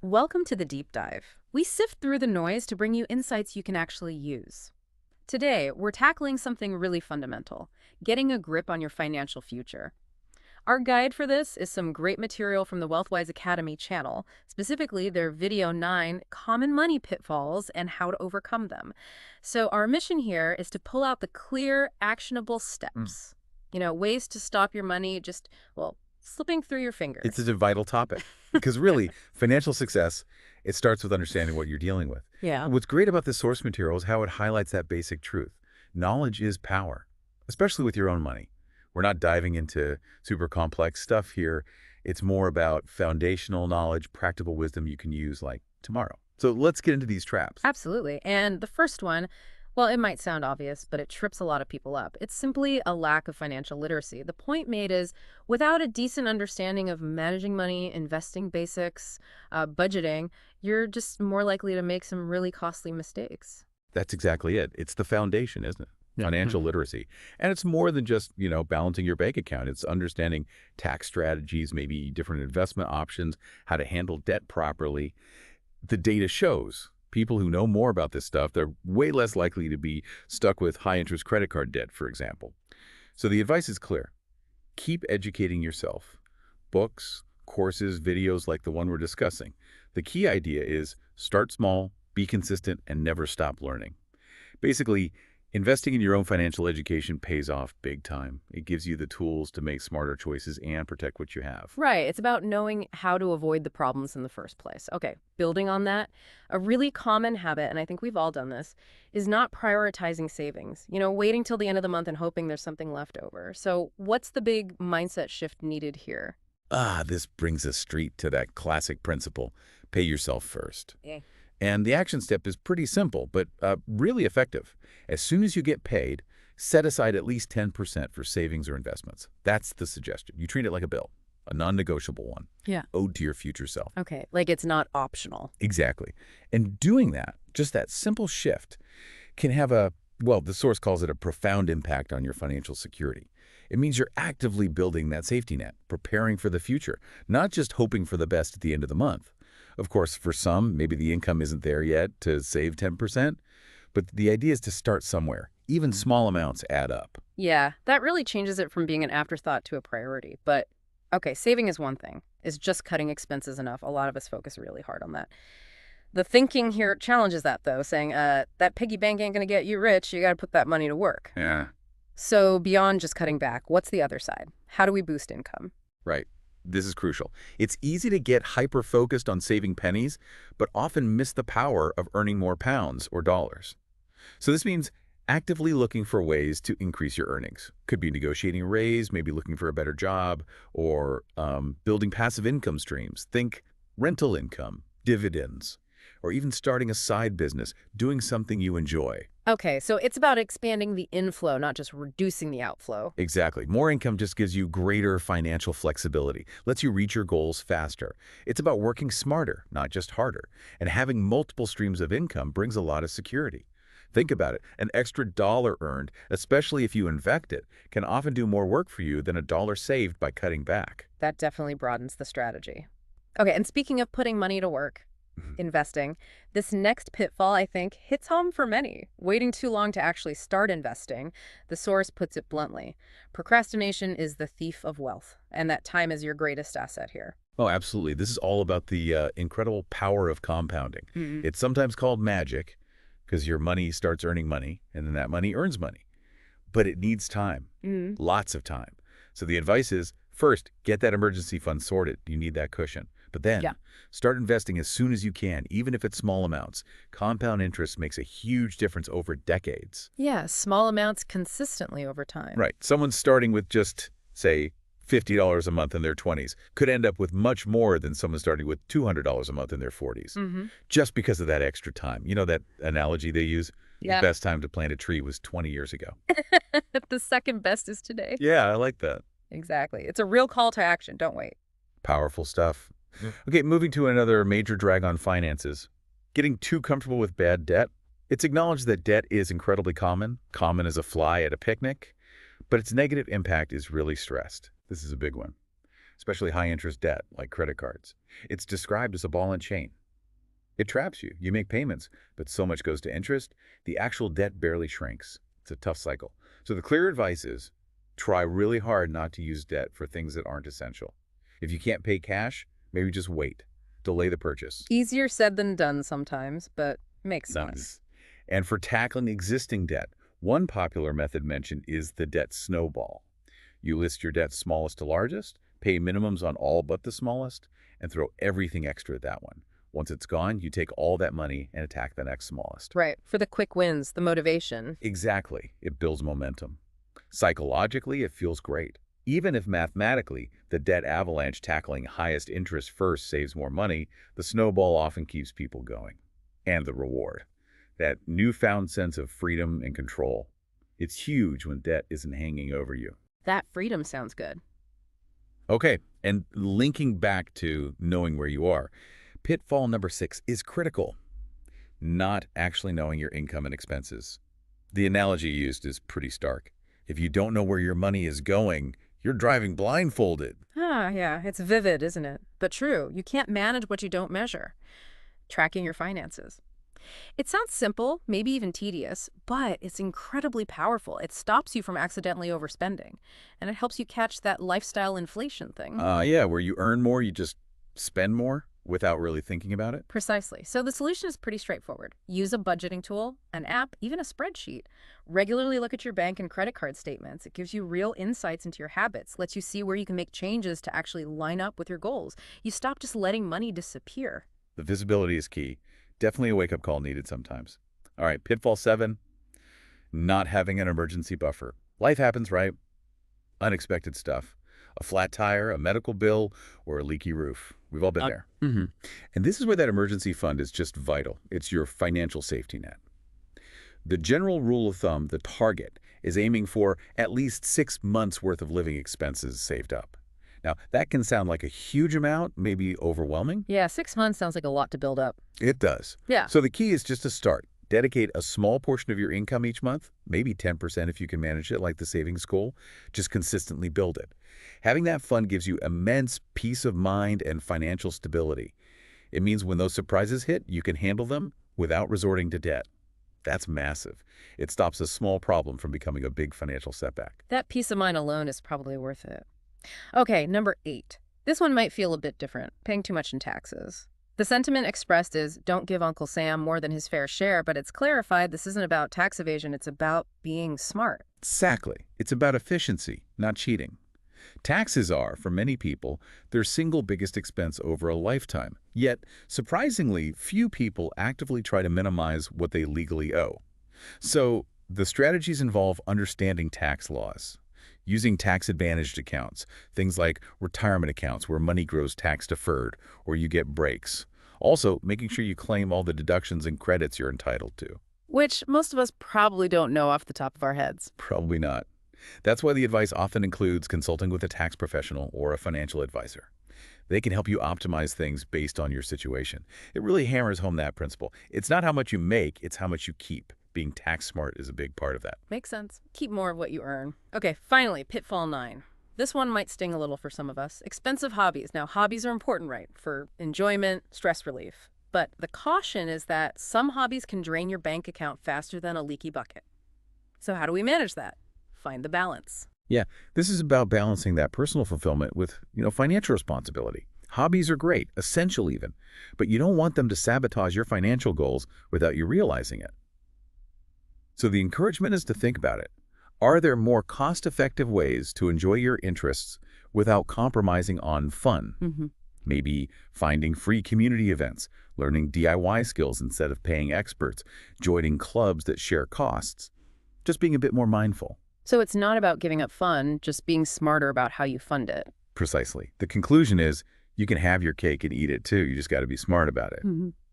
Welcome to the deep dive. We sift through the noise to bring you insights you can actually use. Today, we're tackling something really fundamental, getting a grip on your financial future. Our guide for this is some great material from the WealthWise Academy channel, specifically their video 9, Common Money Pitfalls and How to Overcome Them. So our mission here is to pull out the clear, actionable Mm. steps. Ways to stop your money just, slipping through your It's fingers. a vital topic because really, financial success, it starts with understanding what you're dealing with. Yeah. And what's great about this source material is how it highlights that basic truth. Knowledge is power, especially with your own money. We're not diving into super complex stuff here. It's more about foundational knowledge, practical wisdom you can use like tomorrow. So let's get into these traps. Absolutely. And the first one, well, it might sound obvious, but it trips a lot of people up. It's simply a lack of financial literacy. The point made is without a decent understanding of managing money, investing basics, budgeting, you're just more likely to make some really costly mistakes. That's exactly it. It's the foundation, isn't it? Yeah. Financial literacy. And it's more than just, balancing your bank account. It's understanding tax strategies, maybe different investment options, how to handle debt properly. The data shows people who know more about this stuff, they're way less likely to be stuck with high-interest credit card debt, for example. So the advice is clear. Keep educating yourself. Books, courses, videos like the one we're discussing. The key idea is start small, be consistent, and never stop learning. Basically, investing in your own financial education pays off big time. It gives you the tools to make smarter choices and protect what you have. Right. It's about knowing how to avoid the problems in the first place. Okay, building on that, a really common habit, and I think we've all done this, is not prioritizing savings. Waiting till the end of the month and hoping there's something left over. So what's the big mindset shift needed here? This brings us straight to that classic principle, pay yourself first. Yeah. And the action step is pretty simple, but really effective. As soon as you get paid, set aside at least 10% for savings or investments. That's the suggestion. You treat it like a bill, a non-negotiable one, Yeah. owed to your future self. Okay, like it's not optional. Exactly. And doing that, just that simple shift, can have the source calls it a profound impact on your financial security. It means you're actively building that safety net, preparing for the future, not just hoping for the best at the end of the month. Of course, for some, maybe the income isn't there yet to save 10%, but the idea is to start somewhere. Even small amounts add up. Yeah, that really changes it from being an afterthought to a priority. But okay, saving is one thing. Is just cutting expenses enough? A lot of us focus really hard on that. The thinking here challenges that, though, saying that piggy bank ain't going to get you rich. You got to put that money to work. Yeah, So beyond just cutting back, what's the other side? How do we boost income? right. This is crucial. It's easy to get hyper-focused on saving pennies, but often miss the power of earning more pounds or dollars. So this means actively looking for ways to increase your earnings. Could be negotiating a raise, maybe looking for a better job, or building passive income streams. Think rental income, dividends, or even starting a side business, doing something you enjoy. Okay, so it's about expanding the inflow, not just reducing the outflow. Exactly. More income just gives you greater financial flexibility, lets you reach your goals faster. It's about working smarter, not just harder. And having multiple streams of income brings a lot of security. Think about it. An extra dollar earned, especially if you invest it, can often do more work for you than a dollar saved by cutting back. That definitely broadens the strategy. Okay, and speaking of putting money to work, investing, this next pitfall, I think, hits home for many. Waiting too long to actually start investing. The source puts it bluntly. Procrastination is the thief of wealth, and that time is your greatest asset here. Oh, absolutely. This is all about the incredible power of compounding. It's sometimes called magic because your money starts earning money, and then that money earns money. But it needs time, lots of time. So the advice is, first, get that emergency fund sorted. You need that cushion. But then, Yeah. start investing as soon as you can, even if it's small amounts. Compound interest makes a huge difference over decades. Yeah, small amounts consistently over time. Right. Someone starting with just, say, $50 a month in their 20s could end up with much more than someone starting with $200 a month in their 40s, just because of that extra time. You know that analogy they use? Yeah. The best time to plant a tree was 20 years ago. The second best is today. Yeah, I like that. Exactly. It's a real call to action. Don't wait. Powerful stuff. Okay, moving to another major drag on finances. Getting too comfortable with bad debt. It's acknowledged that debt is incredibly common as a fly at a picnic, but its negative impact is really stressed. This is a big one. especially high-interest debt like credit cards. It's described as a ball and chain. It traps you. You make payments, but so much goes to interest, the actual debt barely shrinks. It's a tough cycle. So the clear advice is try really hard not to use debt for things that aren't essential. If you can't pay cash, maybe just wait. Delay the purchase. Easier said than done sometimes, but makes sense. Nice. And for tackling existing debt, one popular method mentioned is the debt snowball. You list your debts smallest to largest, pay minimums on all but the smallest, and throw everything extra at that one. Once it's gone, you take all that money and attack the next smallest. Right, for the quick wins, the motivation. Exactly. It builds momentum. Psychologically, it feels great. Even if mathematically, the debt avalanche tackling highest interest first saves more money, the snowball often keeps people going. And the reward. That newfound sense of freedom and control. It's huge when debt isn't hanging over you. That freedom sounds good. Okay, and linking back to knowing where you are, pitfall number 6 is critical. Not actually knowing your income and expenses. The analogy used is pretty stark. If you don't know where your money is going, you're driving blindfolded. Ah, yeah, it's vivid, isn't it? But true, you can't manage what you don't measure. Tracking your finances. It sounds simple, maybe even tedious, but it's incredibly powerful. It stops you from accidentally overspending, and it helps you catch that lifestyle inflation thing. Yeah, where you earn more, you just spend more without really thinking about it. Precisely. So the solution is pretty straightforward. Use a budgeting tool, an app, even a spreadsheet. Regularly look at your bank and credit card statements. It gives you real insights into your habits, lets you see where you can make changes to actually line up with your goals. You stop just letting money disappear. The visibility is key. Definitely a wake-up call needed sometimes. All right, pitfall 7, not having an emergency buffer. Life happens, right? Unexpected stuff. A flat tire, a medical bill, or a leaky roof. We've all been there. And this is where that emergency fund is just vital. It's your financial safety net. The general rule of thumb, the target, is aiming for at least 6 months' worth of living expenses saved up. Now, that can sound like a huge amount, maybe overwhelming. Yeah, 6 months sounds like a lot to build up. It does. Yeah. So the key is just to start. Dedicate a small portion of your income each month, maybe 10% if you can manage it, like the savings goal. Just consistently build it. Having that fund gives you immense peace of mind and financial stability. It means when those surprises hit, you can handle them without resorting to debt. That's massive. It stops a small problem from becoming a big financial setback. That peace of mind alone is probably worth it. Okay, number 8. This one might feel a bit different, paying too much in taxes. The sentiment expressed is, don't give Uncle Sam more than his fair share, but it's clarified this isn't about tax evasion, it's about being smart. Exactly. It's about efficiency, not cheating. Taxes are, for many people, their single biggest expense over a lifetime. Yet, surprisingly, few people actively try to minimize what they legally owe. So, the strategies involve understanding tax laws, using tax-advantaged accounts, things like retirement accounts where money grows tax-deferred or you get breaks. Also, making sure you claim all the deductions and credits you're entitled to. Which most of us probably don't know off the top of our heads. Probably not. That's why the advice often includes consulting with a tax professional or a financial advisor. They can help you optimize things based on your situation. It really hammers home that principle. It's not how much you make, it's how much you keep. Being tax smart is a big part of that. Makes sense. Keep more of what you earn. Okay, finally, pitfall 9. This one might sting a little for some of us. Expensive hobbies. Now, hobbies are important, right? For enjoyment, stress relief. But the caution is that some hobbies can drain your bank account faster than a leaky bucket. So how do we manage that? Find the balance. Yeah, this is about balancing that personal fulfillment with, financial responsibility. Hobbies are great, essential even, but you don't want them to sabotage your financial goals without you realizing it. So the encouragement is to think about it. Are there more cost-effective ways to enjoy your interests without compromising on fun? Maybe finding free community events, learning DIY skills instead of paying experts, joining clubs that share costs. Just being a bit more mindful. So it's not about giving up fun, just being smarter about how you fund it. Precisely. The conclusion is you can have your cake and eat it too. You just got to be smart about it.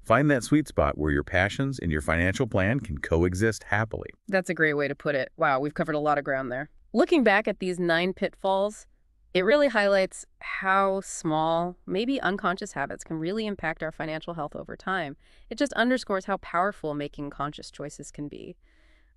Find that sweet spot where your passions and your financial plan can coexist happily. That's a great way to put it. Wow, we've covered a lot of ground there. Looking back at these 9 pitfalls, it really highlights how small, maybe unconscious habits can really impact our financial health over time. It just underscores how powerful making conscious choices can be.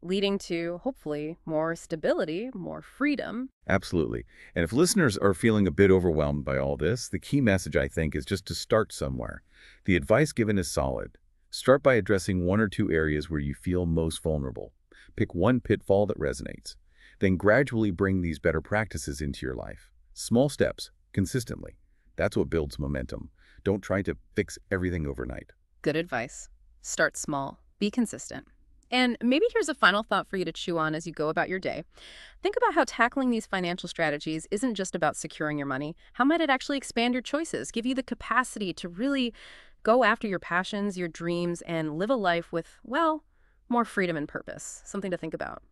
leading to, hopefully, more stability, more freedom. Absolutely. And if listeners are feeling a bit overwhelmed by all this, the key message, I think, is just to start somewhere. The advice given is solid. Start by addressing one or two areas where you feel most vulnerable. Pick one pitfall that resonates. Then gradually bring these better practices into your life. Small steps, consistently. That's what builds momentum. Don't try to fix everything overnight. Good advice. Start small. Be consistent. And maybe here's a final thought for you to chew on as you go about your day. Think about how tackling these financial strategies isn't just about securing your money. How might it actually expand your choices, give you the capacity to really go after your passions, your dreams, and live a life with, well, more freedom and purpose? Something to think about.